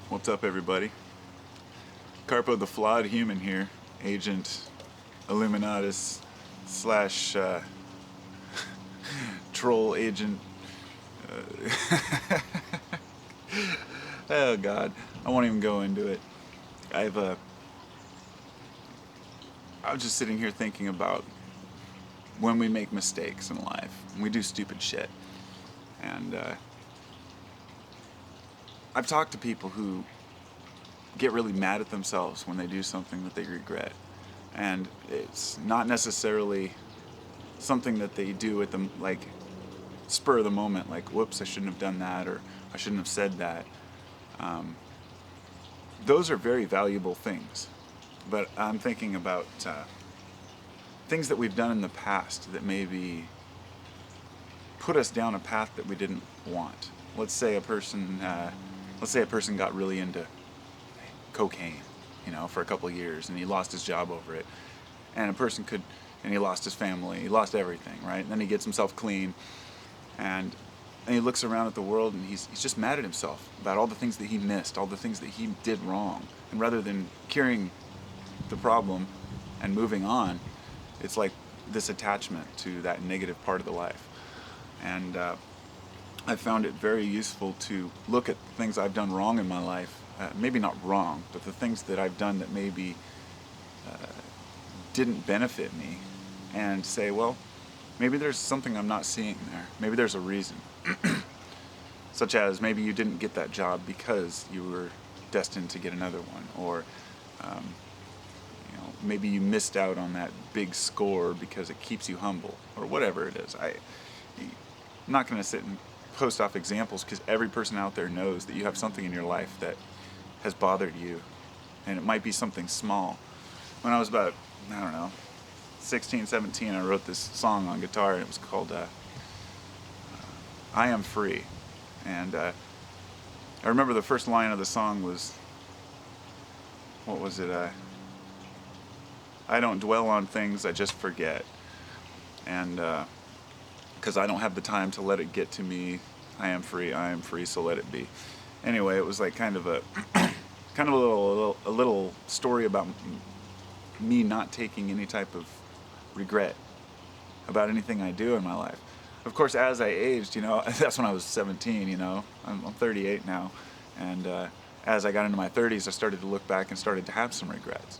What's up, everybody? Carpo the Flawed Human here, Agent Illuminatus slash troll agent. Oh God, I won't even go into it. I've I was just sitting here thinking about when we make mistakes in life, and we do stupid shit, and I've talked to people who get really mad at themselves when they do something that they regret. And it's not necessarily something that they do at the spur of the moment, like whoops, I shouldn't have done that, or I shouldn't have said that. Those are very valuable things. But I'm thinking about things that we've done in the past that maybe put us down a path that we didn't want. Let's say a person got really into cocaine, for a couple of years, and he lost his job over it. And and he lost his family, he lost everything, right? And then he gets himself clean, and he looks around at the world, and he's just mad at himself about all the things that he missed, all the things that he did wrong. And rather than curing the problem and moving on, it's like this attachment to that negative part of the life. And I found it very useful to look at things I've done wrong in my life. Maybe not wrong, but the things that I've done that maybe didn't benefit me, and say, well, maybe there's something I'm not seeing there. Maybe there's a reason. Such as maybe you didn't get that job because you were destined to get another one, or maybe you missed out on that big score because it keeps you humble, or whatever it is. I'm not going to sit and post off examples, because every person out there knows that you have something in your life that has bothered you, and it might be something small. When I was about, 16, 17, I wrote this song on guitar, and it was called I Am Free. And I remember the first line of the song was, what was it? I don't dwell on things, I just forget. And because I don't have the time to let it get to me, I am free, so let it be. Anyway, it was like kind of a little story about me not taking any type of regret about anything I do in my life. Of course, as I aged, that's when I was 17, I'm 38 now, and as I got into my 30s, I started to look back and started to have some regrets.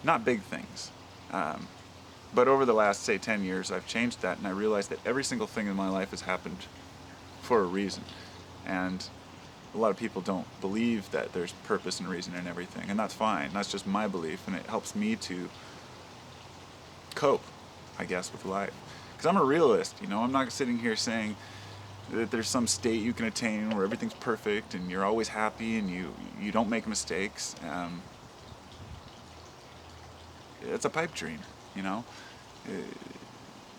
Not big things, but over the last, say, 10 years, I've changed that, and I realized that every single thing in my life has happened for a reason. And a lot of people don't believe that there's purpose and reason in everything, and that's fine. That's just my belief, and it helps me to cope, I guess, with life. Because I'm a realist, I'm not sitting here saying that there's some state you can attain where everything's perfect and you're always happy and you don't make mistakes. It's a pipe dream,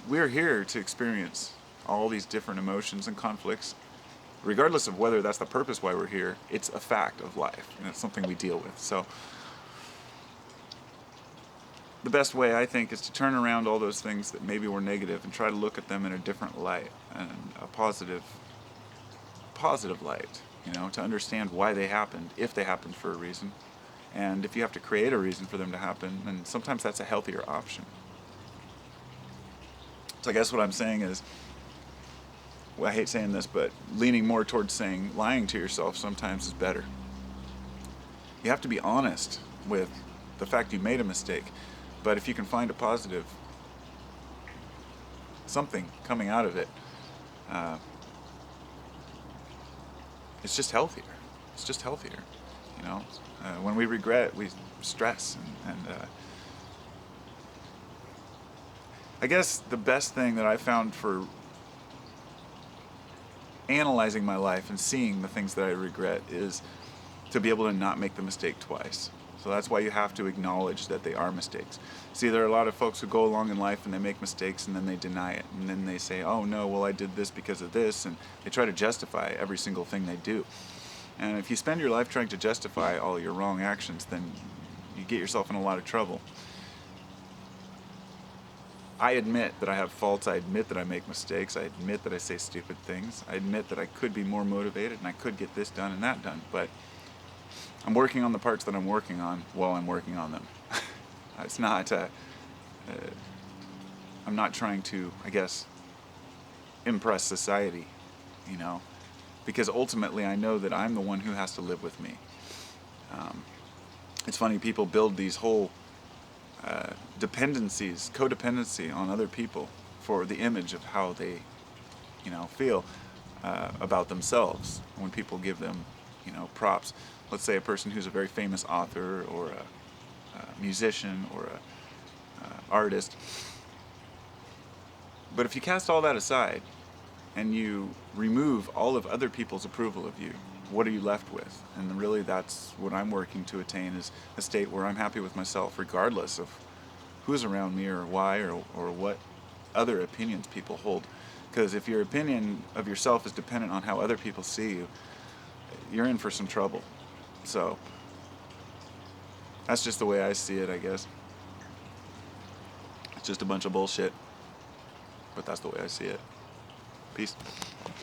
We're here to experience all these different emotions and conflicts. Regardless of whether that's the purpose why we're here, it's a fact of life, and it's something we deal with. So the best way, I think, is to turn around all those things that maybe were negative and try to look at them in a different light, and a positive light, to understand why they happened, if they happened for a reason. And if you have to create a reason for them to happen, then sometimes that's a healthier option. So I guess what I'm saying is, I hate saying this, but leaning more towards saying lying to yourself sometimes is better. You have to be honest with the fact you made a mistake, but if you can find a positive, something coming out of it, it's just healthier. It's just healthier, when we regret, we stress, and I guess the best thing that I found for analyzing my life and seeing the things that I regret is to be able to not make the mistake twice. So that's why you have to acknowledge that they are mistakes. See, there are a lot of folks who go along in life and they make mistakes and then they deny it. And then they say, oh no, well I did this because of this. And they try to justify every single thing they do. And if you spend your life trying to justify all your wrong actions, then you get yourself in a lot of trouble. I admit that I have faults. I admit that I make mistakes. I admit that I say stupid things. I admit that I could be more motivated and I could get this done and that done. But I'm working on the parts that I'm working on while I'm working on them. It's not, I'm not trying to, I guess, impress society, you know, because ultimately I know that I'm the one who has to live with me. It's funny, people build these whole dependencies, codependency on other people for the image of how they, feel about themselves. When people give them, props, let's say a person who's a very famous author or a musician or a artist. But if you cast all that aside and you remove all of other people's approval of you, what are you left with? And really that's what I'm working to attain, is a state where I'm happy with myself regardless of who's around me or why or what other opinions people hold. Because if your opinion of yourself is dependent on how other people see you, you're in for some trouble. So that's just the way I see it, I guess. It's just a bunch of bullshit, but that's the way I see it. Peace.